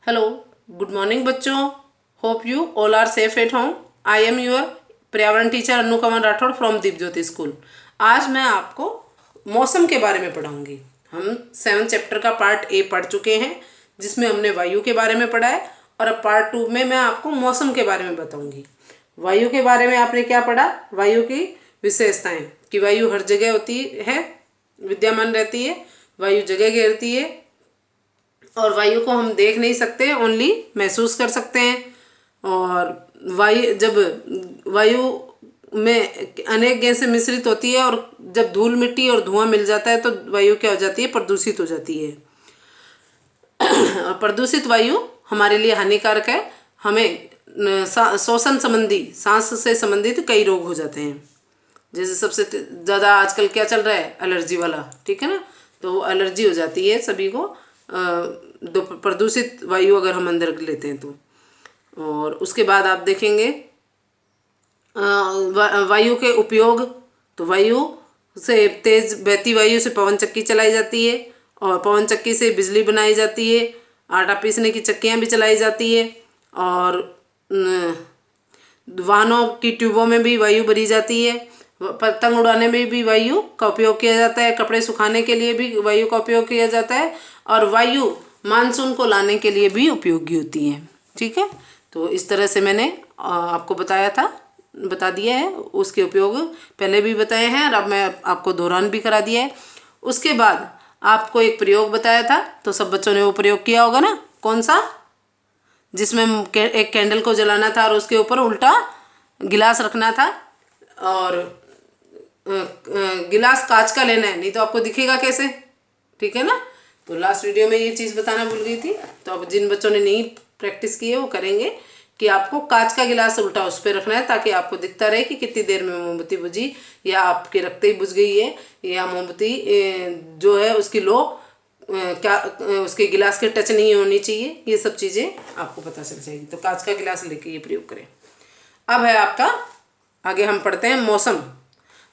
Hello, good morning बच्चों। Hope you all are safe at home. I am your पर्यावरण teacher Anu Kanwar Rathore from Deep Jyoti school. आज मैं आपको मौसम के बारे में पढ़ाऊंगी। हम 7 चैप्टर का पार्ट ए पढ़ चुके हैं, जिसमें हमने वायु के बारे में पढ़ा है, और अब पार्ट 2 में मैं आपको मौसम के बारे में बताऊंगी। वायु के बारे में आपने क्या पढ़ा? वायु की विशेषताएं, कि वायु हर जगह होती है, विद्यमान रहती है, वायु जगह घेरती है, और वायु को हम देख नहीं सकते, ओनली महसूस कर सकते हैं। और वायु में अनेक गैसें मिश्रित होती है, और जब धूल मिट्टी और धुआं मिल जाता है तो वायु क्या हो जाती है? प्रदूषित हो जाती है। और प्रदूषित वायु हमारे लिए हानिकारक है। हमें श्वसन संबंधी, सांस से संबंधित कई रोग हो जाते हैं। जैसे सबसे ज़्यादा आजकल क्या चल रहा है? एलर्जी वाला, ठीक है ना। तो एलर्जी हो जाती है सभी को, प्रदूषित वायु अगर हम अंदर लेते हैं तो। और उसके बाद आप देखेंगे वायु के उपयोग। तो वायु से, तेज बहती वायु से पवन चक्की चलाई जाती है, और पवन चक्की से बिजली बनाई जाती है। आटा पीसने की चक्कियाँ भी चलाई जाती है, और वाहनों की ट्यूबों में भी वायु भरी जाती है। पतंग उड़ाने में भी वायु का उपयोग किया जाता है। कपड़े सुखाने के लिए भी वायु का उपयोग किया जाता है, और वायु मानसून को लाने के लिए भी उपयोगी होती है। ठीक है, तो इस तरह से मैंने आपको बता दिया है। उसके उपयोग पहले भी बताए हैं, और अब मैं आपको दोहरान भी करा दिया है। उसके बाद आपको एक प्रयोग बताया था, तो सब बच्चों ने वो प्रयोग किया होगा ना। कौन सा? जिसमें एक कैंडल को जलाना था और उसके ऊपर उल्टा गिलास रखना था, और गिलास कांच का लेना है, नहीं तो आपको दिखेगा कैसे? ठीक है ना। तो लास्ट वीडियो में ये चीज़ बताना भूल गई थी। तो अब जिन बच्चों ने नहीं प्रैक्टिस की है वो करेंगे कि आपको कांच का गिलास उल्टा उस पर रखना है, ताकि आपको दिखता रहे कि कितनी देर में मोमबत्ती बुझी, या आपके रखते ही बुझ गई है, या मोमबत्ती जो है उसकी लो क्या उसके गिलास के टच नहीं होनी चाहिए। ये सब चीज़ें आपको पता चल जाएगी। तो कांच का गिलास लेके ये प्रयोग करें। अब है आपका, आगे हम पढ़ते हैं मौसम।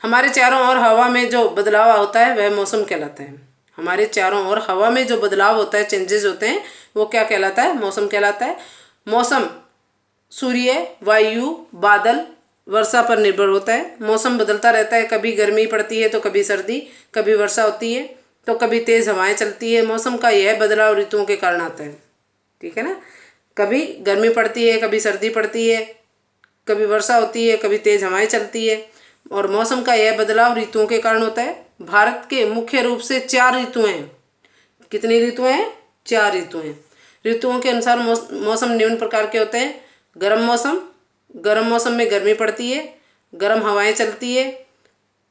हमारे चारों ओर हवा में जो बदलाव होता है वह मौसम कहलाता है। हमारे चारों ओर हवा में जो बदलाव होता है, चेंजेस होते हैं, वो क्या कहलाता है? मौसम कहलाता है। मौसम सूर्य, वायु, बादल, वर्षा पर निर्भर होता है। मौसम बदलता रहता है, कभी गर्मी पड़ती है तो कभी सर्दी, कभी वर्षा होती है तो कभी तेज़ हवाएं चलती है। मौसम का यह बदलाव ऋतुओं के कारण आता है। ठीक है ना। कभी गर्मी पड़ती है, कभी सर्दी पड़ती है, कभी वर्षा होती है, कभी तेज़ हवाएं चलती है, और मौसम का यह बदलाव ऋतुओं के कारण होता है। भारत के मुख्य रूप से 4 ऋतुएं हैं। कितनी ऋतुएं हैं? 4 ऋतुएं हैं। ऋतुओं के अनुसार मौसम निम्न प्रकार के होते हैं। गर्म मौसम में गर्मी पड़ती है, गर्म हवाएं चलती है,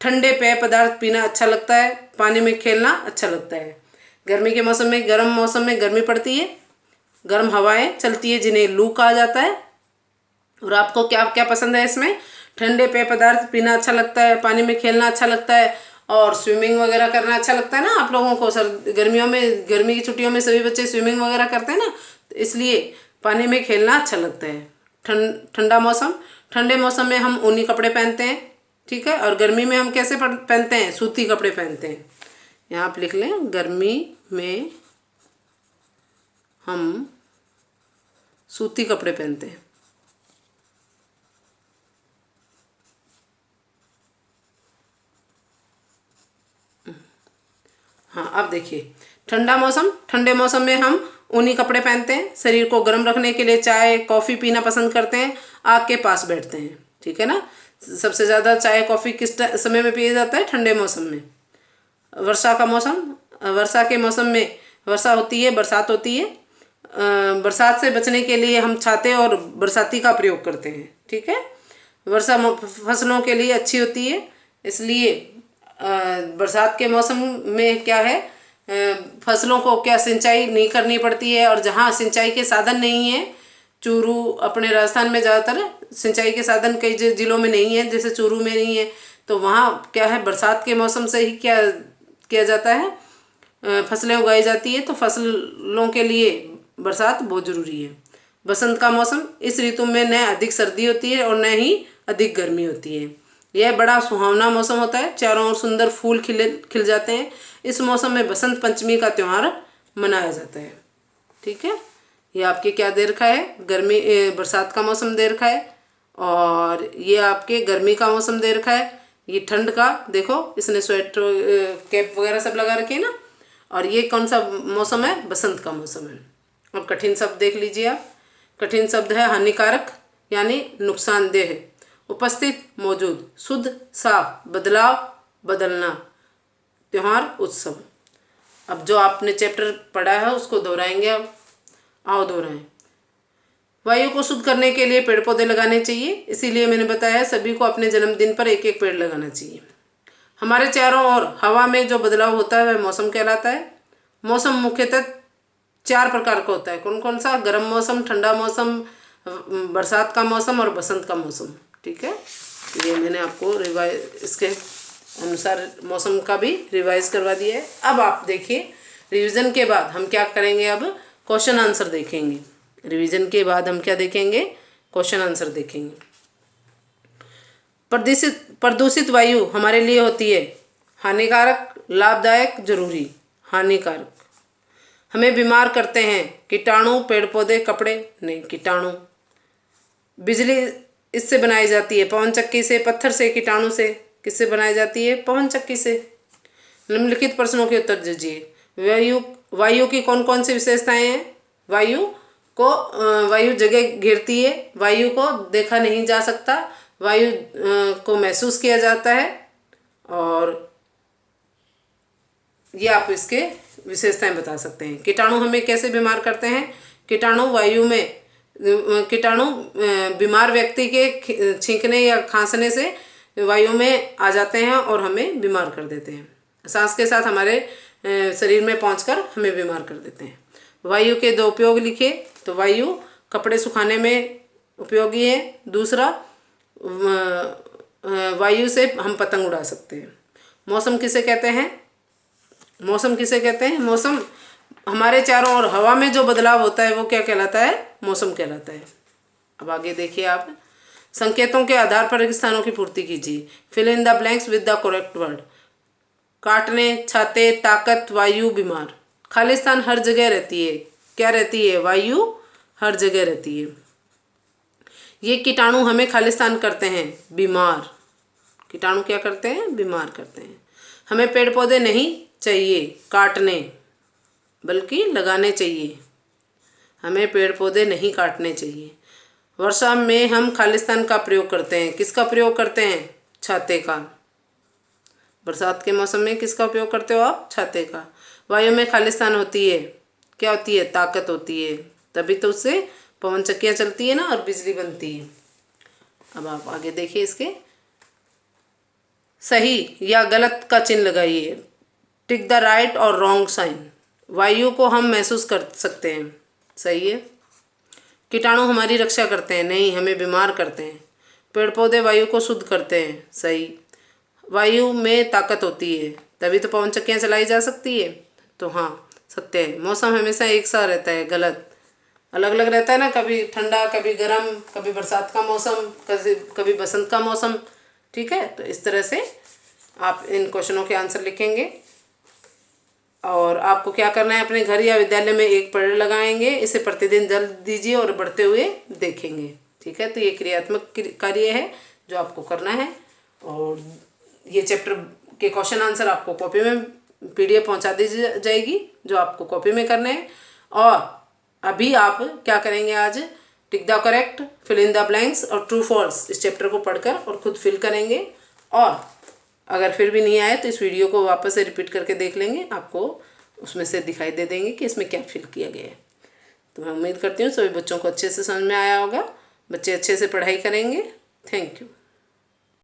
ठंडे पेय पदार्थ पीना अच्छा लगता है, पानी में खेलना अच्छा लगता है। गर्मी के मौसम में गर्मी पड़ती है, गर्म हवाएं चलती है, जिन्हें लू कहा जाता है। और आपको क्या क्या पसंद है इसमें? ठंडे पेय पदार्थ पीना अच्छा लगता है, पानी में खेलना अच्छा लगता है, और स्विमिंग वगैरह करना अच्छा लगता है ना। आप लोगों को गर्मियों में, गर्मी की छुट्टियों में सभी बच्चे स्विमिंग वगैरह करते हैं ना, तो इसलिए पानी में खेलना अच्छा लगता है। ठंडा मौसम, ठंडे मौसम में हम ऊनी कपड़े पहनते हैं। ठीक है। और गर्मी में हम कैसे पहनते हैं? सूती कपड़े पहनते हैं। यहाँ आप लिख लें, गर्मी में हम सूती कपड़े पहनते हैं। हाँ, अब देखिए, ठंडे मौसम में हम ऊनी कपड़े पहनते हैं। शरीर को गर्म रखने के लिए चाय कॉफ़ी पीना पसंद करते हैं, आग के पास बैठते हैं। ठीक है ना। सबसे ज़्यादा चाय कॉफ़ी किस समय में पिया जाता है? ठंडे मौसम में। वर्षा के मौसम में वर्षा होती है, बरसात होती है। बरसात से बचने के लिए हम छाते और बरसाती का प्रयोग करते हैं। ठीक है। वर्षा फसलों के लिए अच्छी होती है, इसलिए बरसात के मौसम में क्या है, फसलों को क्या सिंचाई नहीं करनी पड़ती है। और जहाँ सिंचाई के साधन नहीं है, चूरू अपने राजस्थान में ज़्यादातर सिंचाई के साधन कई जिलों में नहीं है, जैसे चूरू में नहीं है, तो वहाँ क्या है, बरसात के मौसम से ही क्या किया जाता है, फसलें उगाई जाती है। तो फसलों के लिए बरसात बहुत ज़रूरी है। बसंत का मौसम, इस ऋतु में न अधिक सर्दी होती है और न ही अधिक गर्मी होती है। यह बड़ा सुहावना मौसम होता है। चारों ओर सुंदर फूल खिल जाते हैं। इस मौसम में बसंत पंचमी का त्यौहार मनाया जाता है। ठीक है। ये आपके क्या दे रखा है, गर्मी बरसात का मौसम दे रखा है, और ये आपके गर्मी का मौसम दे रखा है, ये ठंड का, देखो इसने स्वेटर कैप वगैरह सब लगा रखे हैं ना। और ये कौन सा मौसम है, बसंत का मौसम है। अब कठिन शब्द देख लीजिए आप। कठिन शब्द है हानिकारक यानी नुकसानदेह, उपस्थित मौजूद, शुद्ध साफ, बदलाव बदलना, त्यौहार उत्सव। अब जो आपने चैप्टर पढ़ा है उसको दोहराएंगे। अब आओ दोहराएं। वायु को शुद्ध करने के लिए पेड़ पौधे लगाने चाहिए, इसीलिए मैंने बताया सभी को अपने जन्मदिन पर एक एक पेड़ लगाना चाहिए। हमारे चारों ओर हवा में जो बदलाव होता है वह मौसम कहलाता है। मौसम मुख्यतः 4 प्रकार का होता है। कौन कौन सा, गर्म मौसम, ठंडा मौसम, बरसात का मौसम और बसंत का मौसम। ठीक है, ये मैंने आपको इसके अनुसार मौसम का भी रिवाइज करवा दिया है। अब आप देखिए, रिवीजन के बाद हम क्या करेंगे, अब क्वेश्चन आंसर देखेंगे। रिवीजन के बाद हम क्या देखेंगे, क्वेश्चन आंसर देखेंगे। प्रदूषित वायु हमारे लिए होती है हानिकारक, लाभदायक, जरूरी। हानिकारक, हमें बीमार करते हैं कीटाणु, पेड़ पौधे, कपड़े नहीं, कीटाणु। बिजली इससे बनाई जाती है, पवन चक्की से, पत्थर से, कीटाणु से। किससे बनाई जाती है, पवन चक्की से। निम्नलिखित प्रश्नों के उत्तर दीजिए। वायु की कौन कौन सी विशेषताएं हैं। वायु जगह घेरती है, वायु को देखा नहीं जा सकता, वायु को महसूस किया जाता है, और ये आप इसके विशेषताएं बता सकते हैं। कीटाणु हमें कैसे बीमार करते हैं। कीटाणु बीमार व्यक्ति के छींकने या खांसने से वायु में आ जाते हैं और हमें बीमार कर देते हैं। सांस के साथ हमारे शरीर में पहुंचकर हमें बीमार कर देते हैं। वायु के 2 उपयोग लिखे, तो वायु कपड़े सुखाने में उपयोगी है। दूसरा, वायु से हम पतंग उड़ा सकते हैं। मौसम किसे कहते हैं, मौसम हमारे चारों ओर हवा में जो बदलाव होता है वो क्या कहलाता है, मौसम कहलाता है। अब आगे देखिए आप, संकेतों के आधार पर रिक्त स्थानों की पूर्ति कीजिए। Fill in the blanks with the correct word. काटने, छाते, ताकत, वायु, बीमार। खालिस्तान हर जगह रहती है, क्या रहती है, वायु हर जगह रहती है। ये कीटाणु हमें खालिस्तान करते हैं, बीमार। कीटाणु क्या करते हैं, बीमार करते हैं। हमें पेड़ पौधे नहीं चाहिए काटने, बल्कि लगाने चाहिए। हमें पेड़ पौधे नहीं काटने चाहिए। वर्षा में हम खालिस्तान का प्रयोग करते हैं, किसका प्रयोग करते हैं, छाते का। बरसात के मौसम में किसका उपयोग करते हो आप, छाते का। वायु में खालिस्तान होती है, क्या होती है, ताकत होती है, तभी तो उससे पवन चक्कियाँ चलती है ना और बिजली बनती है। अब आप आगे देखिए, इसके सही या गलत का चिन्ह लगाइए। टिक द राइट और रॉन्ग साइन। वायु को हम महसूस कर सकते हैं, सही है। कीटाणु हमारी रक्षा करते हैं, नहीं, हमें बीमार करते हैं। पेड़ पौधे वायु को शुद्ध करते हैं, सही। वायु में ताकत होती है, तभी तो पवन चक्कियाँ चलाई जा सकती है, तो हाँ सत्य है। मौसम हमेशा एक सा रहता है, गलत। अलग अलग रहता है ना, कभी ठंडा, कभी गर्म, कभी बरसात का मौसम, कभी बसंत का मौसम। ठीक है, तो इस तरह से आप इन क्वेश्चनों के आंसर लिखेंगे। और आपको क्या करना है, अपने घर या विद्यालय में एक पेड़ लगाएंगे, इसे प्रतिदिन जल दीजिए और बढ़ते हुए देखेंगे। ठीक है, तो ये क्रियात्मक कार्य है जो आपको करना है। और ये चैप्टर के क्वेश्चन आंसर आपको कॉपी में PDF पहुंचा दी जाएगी, जो आपको कॉपी में करने हैं। और अभी आप क्या करेंगे, आज tick the correct, fill in the blanks और ट्रू फॉल्स इस चैप्टर को पढ़कर और खुद फिल करेंगे। और अगर फिर भी नहीं आए तो इस वीडियो को वापस से रिपीट करके देख लेंगे, आपको उसमें से दिखाई दे देंगे कि इसमें क्या फिल किया गया है। तो मैं उम्मीद करती हूँ सभी बच्चों को अच्छे से समझ में आया होगा, बच्चे अच्छे से पढ़ाई करेंगे। Thank you.